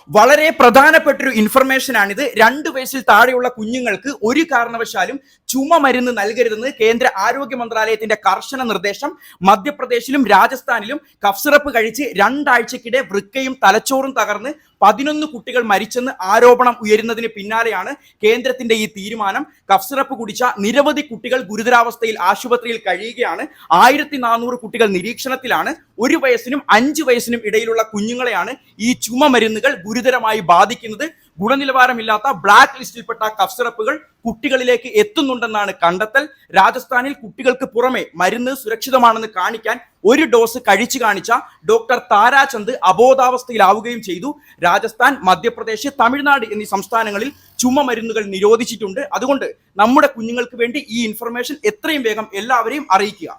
വളരെ പ്രധാനപ്പെട്ടൊരു ഇൻഫർമേഷൻ ആണിത്. 2 വയസ്സിൽ താഴെയുള്ള കുഞ്ഞുങ്ങൾക്ക് ഒരു കാരണവശാലും ചുമ മരുന്ന് നൽകരുതെന്ന് കേന്ദ്ര ആരോഗ്യ മന്ത്രാലയത്തിന്റെ കർശന നിർദ്ദേശം. മധ്യപ്രദേശിലും രാജസ്ഥാനിലും കഫ് സിറപ്പ് കഴിച്ച് 2 ആഴ്ചക്കിടെ വൃക്കയും തലച്ചോറും തകർന്ന് 11 കുട്ടികൾ മരിച്ചെന്ന് ആരോപണം ഉയരുന്നതിന് പിന്നാലെയാണ് കേന്ദ്രത്തിന്റെ ഈ തീരുമാനം. കഫ് സിറപ്പ് കുടിച്ച നിരവധി കുട്ടികൾ ഗുരുതരാവസ്ഥയിൽ ആശുപത്രിയിൽ കഴിയുകയാണ്. 1400 കുട്ടികൾ നിരീക്ഷണത്തിലാണ്. 1 വയസ്സിനും 5 വയസ്സിനും ഇടയിലുള്ള കുഞ്ഞുങ്ങളെയാണ് ഈ ചുമ മരുന്നുകൾ ഗുരുതരമായി ബാധിക്കുന്നത്. ഗുണനിലവാരമില്ലാത്ത ബ്ലാക്ക് ലിസ്റ്റിൽപ്പെട്ട കഫ് സിറപ്പുകൾ കുട്ടികളിലേക്ക് എത്തുന്നുണ്ടെന്നാണ് കണ്ടെത്തൽ. രാജസ്ഥാനിൽ കുട്ടികൾക്ക് പുറമെ മരുന്ന് സുരക്ഷിതമാണെന്ന് കാണിക്കാൻ 1 ഡോസ് കഴിച്ചു കാണിച്ച ഡോക്ടർ താരാചന്ദ് അബോധാവസ്ഥയിലാവുകയും ചെയ്തു. രാജസ്ഥാൻ, മധ്യപ്രദേശ്, തമിഴ്നാട് എന്നീ സംസ്ഥാനങ്ങളിൽ ചുമ മരുന്നുകൾ നിരോധിച്ചിട്ടുണ്ട്. അതുകൊണ്ട് നമ്മുടെ കുഞ്ഞുങ്ങൾക്ക് വേണ്ടി ഈ ഇൻഫർമേഷൻ എത്രയും വേഗം എല്ലാവരെയും അറിയിക്കുക.